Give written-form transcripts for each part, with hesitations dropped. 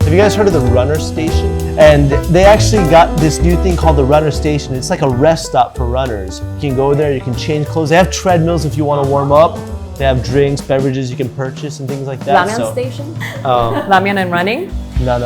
Have you guys heard of the runner station? And they actually got this new thing called the runner station. It's like a rest stop for runners. You can go there, you can change clothes. They have treadmills if you want to warm up. They have drinks, beverages you can purchase and things like that. Ramen station? Ramen and running? No.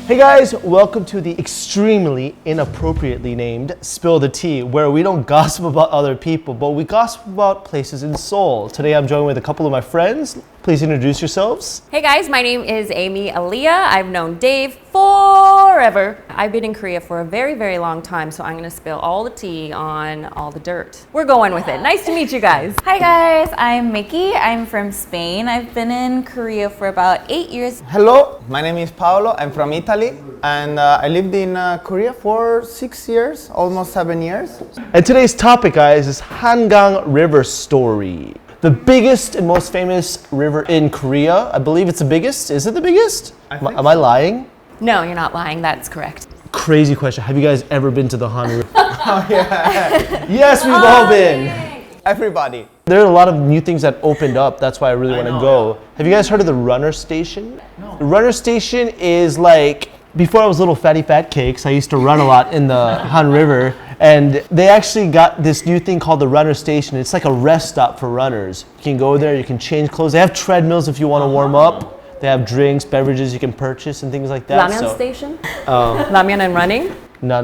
Hey guys, welcome to the extremely inappropriately named Spill the Tea, where we don't gossip about other people, but we gossip about places in Seoul. Today I'm joined with a couple of my friends. Please introduce yourselves. Hey guys, my name is Amy Aaliyah. I've known Dave forever. I've been in Korea for a very, very long time, so I'm gonna spill all the tea on all the dirt. We're going with it. Nice to meet you guys. Hi guys, I'm Mickey. I'm from Spain. I've been in Korea for about 8 years. Hello, my name is Paolo. I'm from Italy and I lived in Korea for 6 years, almost 7 years. And today's topic, guys, is Hangang River story. The biggest and most famous river in Korea. I believe it's the biggest. Is it the biggest? Am I lying? No, you're not lying. That's correct. Crazy question. Have you guys ever been to the Han River? Oh yeah, Yes, we've all been. everybody. There are a lot of new things that opened up. That's why I really want to go. Have you guys heard of the runner station? No. The runner station is like, before I was little fatty fat cakes, I used to run a lot in the Han River. And they actually got this new thing called the runner station. It's like a rest stop for runners. You can go there, you can change clothes. They have treadmills if you want to warm up. They have drinks, beverages you can purchase and things like that. Ramen station? Ramen and running? No.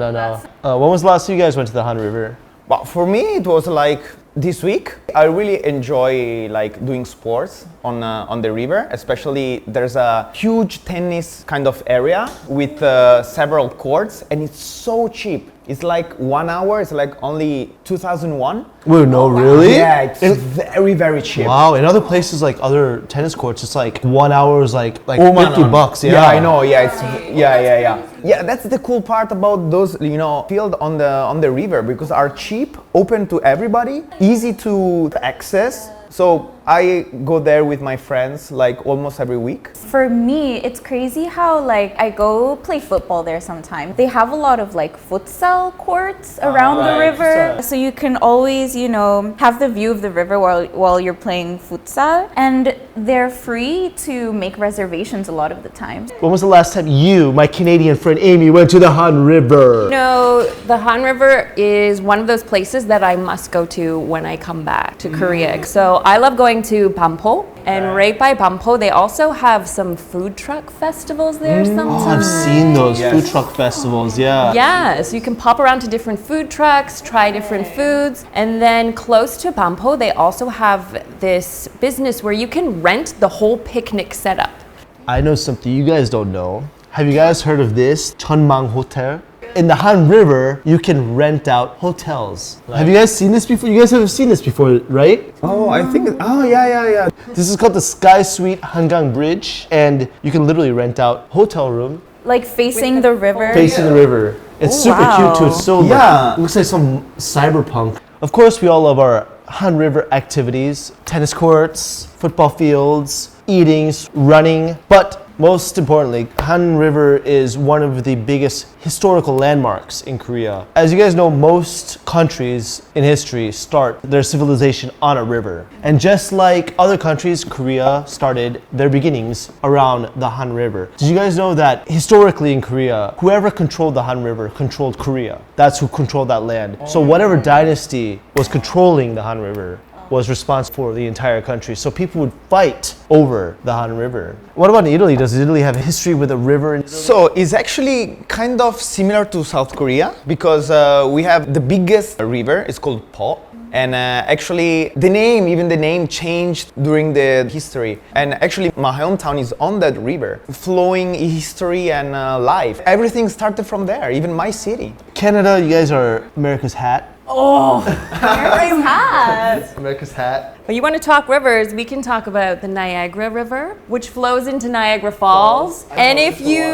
When was the last time you guys went to the Han River? Well, for me it was like this week. I really enjoy like doing sports on the river, especially there's a huge tennis kind of area with several courts and it's so cheap. It's like 1 hour, it's like only 2001. Wait, no, really? Yeah, it's very, very cheap. Wow, in other places like other tennis courts, it's like 1 hour is like Oh, man, $50. Yeah, I know. Yeah, it's yeah. That's the cool part about those, field on the river because are cheap, open to everybody, easy to access. So I go there with my friends like almost every week. For me, it's crazy how like I go play football there sometimes. They have a lot of like futsal courts around the river. So you can always, have the view of the river while you're playing futsal. And they're free to make reservations a lot of the time. When was the last time you, my Canadian friend Amy, went to the Han River? The Han River is one of those places that I must go to when I come back to Korea. So I love going to Bampo, and right by Bampo, they also have some food truck festivals there sometimes. Oh, I've seen those food truck festivals, yeah. Yeah, so you can pop around to different food trucks, try different foods, and then close to Bampo, they also have this business where you can rent the whole picnic setup. I know something you guys don't know. Have you guys heard of this? Cheonmang Hotel? In the Han River, you can rent out hotels. Have you guys seen this before? You guys have seen this before, right? Oh, I think, yeah. This is called the Sky Suite Hangang Bridge, and you can literally rent out hotel room Like facing the river. facing the river. It's super cute too. It's so Yeah. it looks like some cyberpunk. Of course, we all love our Han River activities: tennis courts, football fields, eatings, running. But most importantly, Han River is one of the biggest historical landmarks in Korea. As you guys know, most countries in history start their civilization on a river. And just like other countries, Korea started their beginnings around the Han River. Did you guys know that historically in Korea, whoever controlled the Han River controlled Korea? That's who controlled that land. So whatever dynasty was controlling the Han River was responsible for the entire country. So people would fight over the Han River. What about Italy? Does Italy have a history with a river? So it's actually kind of similar to South Korea because we have the biggest river. It's called Po. And actually, the name changed during the history. And actually, my hometown is on that river, flowing history and life. Everything started from there, even my city. Canada, you guys are America's hat. America's hat. America's hat. But you want to talk rivers, we can talk about the Niagara River, which flows into Niagara Falls. And if you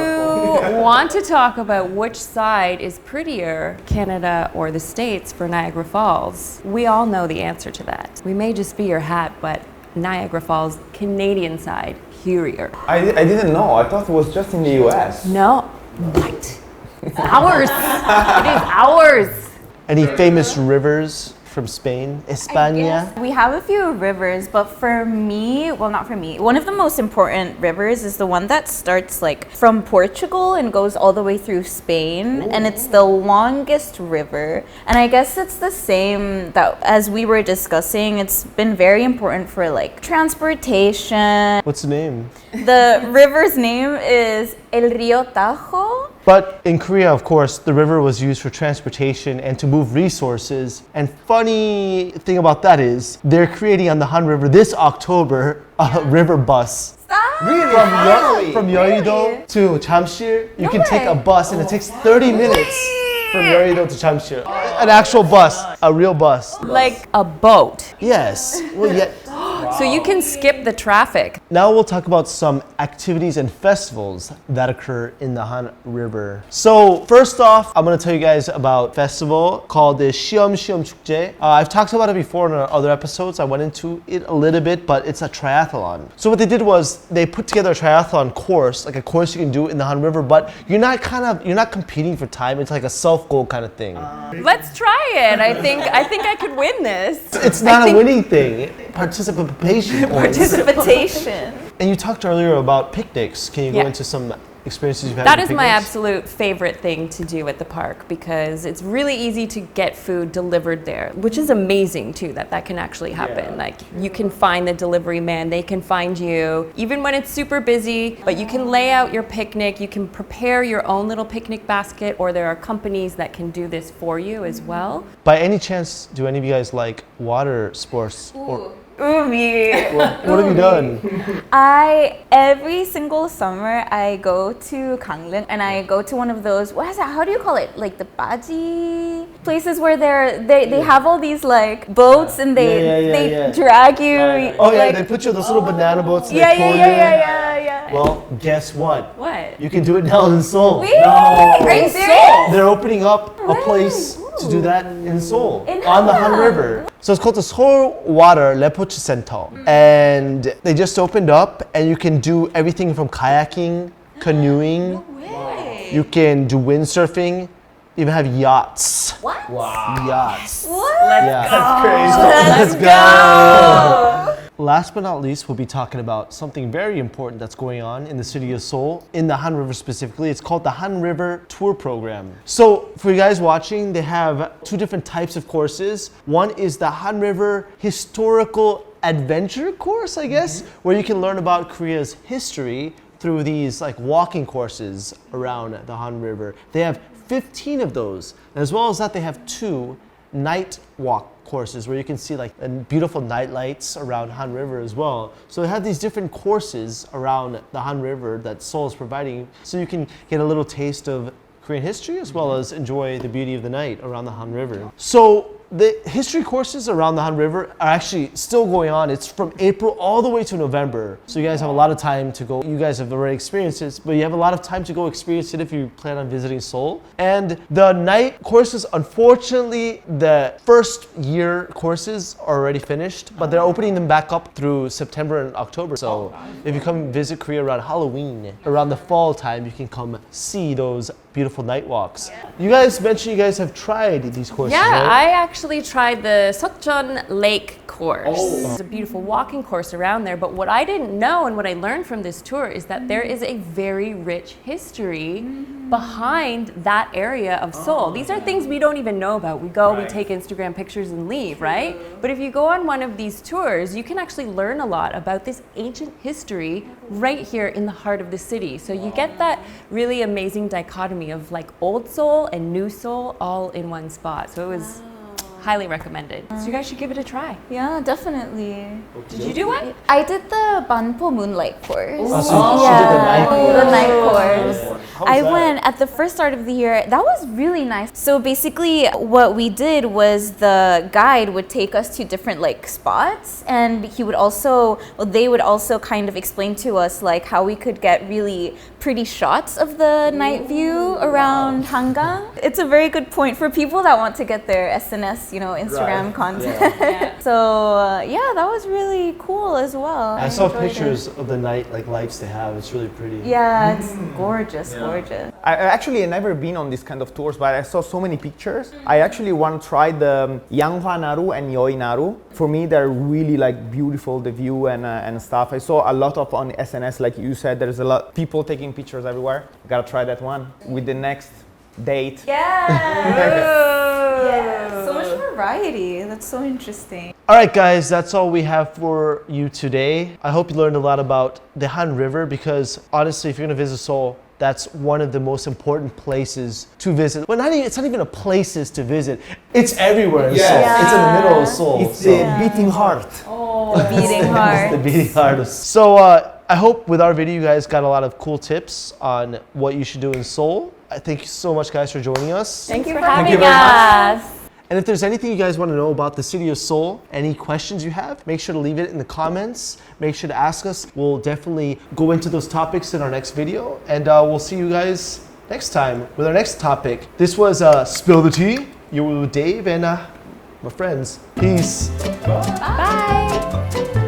want to talk about which side is prettier, Canada or the States for Niagara Falls, we all know the answer to that. We may just be your hat, but Niagara Falls, Canadian side, prettier. I didn't know. I thought it was just in the US. No, right. It's ours. It is ours. Any famous rivers from Spain? España? We have a few rivers, but for me, well, not for me, one of the most important rivers is the one that starts like from Portugal and goes all the way through Spain, and it's the longest river. And I guess it's the same that as we were discussing, it's been very important for like transportation. What's the name? The river's name is El Río Tajo. But in Korea, of course, the river was used for transportation and to move resources. And funny thing about that is they're creating on the Han River this October a river bus. Really? From Yeouido to Jamsil, you can take a way. bus and it takes 30 minutes from Yeouido to Jamsil. An actual bus, a real bus. Like a boat. Yes. Well, yeah. So you can skip the traffic. Now we'll talk about some activities and festivals that occur in the Han River. So first off, I'm gonna tell you guys about a festival called the Siom 축제. I've talked about it before in other episodes. I went into it a little bit, but it's a triathlon. So what they did was they put together a triathlon course, like a course you can do in the Han River, but you're not competing for time. It's like a self-goal kind of thing. Let's try it. I think I could win this. It's not a winning thing. Participation. Participation. And you talked earlier about picnics. Can you go Yeah. into some experiences you've had That with is my picnics? absolute favorite thing to do at the park because it's really easy to get food delivered there, which is amazing too that can actually happen. Like you can find the delivery man, they can find you, even when it's super busy, but you can lay out your picnic, you can prepare your own little picnic basket, or there are companies that can do this for you as well. By any chance, do any of you guys like water sports? Or Umi. what have you done? Every single summer I go to Gangneung and I go to one of those, what is that, how do you call it, like the baji places where they have all these like boats and they drag you. Oh yeah, like, they put you in those little banana boats. And yeah, they pull yeah. Well, guess what? What? You can do it now in Seoul. Really? Are you serious? They're opening up a place to do that in Seoul, In on the Han Hangang. River. So it's called the Seoul Water Lepoch Center. And they just opened up and you can do everything from kayaking, canoeing, you can do windsurfing, even have yachts. What? Yachts. What? Let's go! Last but not least, we'll be talking about something very important that's going on in the city of Seoul, in the Han River specifically. It's called the Han River Tour Program. So for you guys watching, they have two different types of courses. One is the Han River Historical Adventure course, I guess, where you can learn about Korea's history through these like walking courses around the Han River. They have 15 of those. And as well as that, they have 2 night walk courses where you can see like beautiful night lights around Han River as well. So they have these different courses around the Han River that Seoul is providing, so you can get a little taste of Korean history as well as enjoy the beauty of the night around the Han River. So the history courses around the Han River are actually still going on. It's from April all the way to November. So you guys have a lot of time to go. You guys have already experienced this, but you have a lot of time to go experience it if you plan on visiting Seoul. And the night courses, unfortunately, the first year courses are already finished, but they're opening them back up through September and October. So if you come visit Korea around Halloween, around the fall time, you can come see those beautiful night walks. You guys mentioned you guys have tried these courses, Yeah, right? I actually tried the Seokjeon Lake course. It's a beautiful walking course around there, but what I didn't know and what I learned from this tour is that there is a very rich history behind that area of Seoul. These are things we don't even know about. We go, we take Instagram pictures and leave, right? But if you go on one of these tours, you can actually learn a lot about this ancient history right here in the heart of the city. So you get that really amazing dichotomy of like old Seoul and new Seoul all in one spot. So it was highly recommended. So you guys should give it a try. Yeah, definitely. Did you do it? I did the Banpo Moonlight course. Oh, so she did the night course. The night course. How was I that? went at the first start of the year. That was really nice. So basically what we did was the guide would take us to different like spots, and they would also kind of explain to us like how we could get really pretty shots of the night view around Hangang. It's a very good point for people that want to get their SNS, Instagram content. So yeah, that was really cool as well. I saw enjoyed it. pictures of the night like lights they have. It's really pretty. Yeah, it's gorgeous. I actually never been on this kind of tours, but I saw so many pictures. I actually want to try the Yanghwa Naru and Yoi Naru. For me, they're really like beautiful, the view and stuff. I saw a lot of on SNS, like you said, there's a lot people taking pictures everywhere. Gotta try that one with the next date. Yeah. So much variety. That's so interesting. All right, guys, that's all we have for you today. I hope you learned a lot about the Han River because honestly, if you're gonna visit Seoul, that's one of the most important places to visit. Well, it's not even a places to visit. It's everywhere in Seoul. It's in the middle of Seoul. It's the beating heart. Beating heart. The beating heart. So I hope with our video, you guys got a lot of cool tips on what you should do in Seoul. I thank you so much, guys, for joining us. Thank you for having very us. And if there's anything you guys want to know about the city of Seoul, any questions you have, make sure to leave it in the comments. Make sure to ask us. We'll definitely go into those topics in our next video. And we'll see you guys next time with our next topic. This was Spill the Tea. You were with Dave and my friends. Peace. Bye.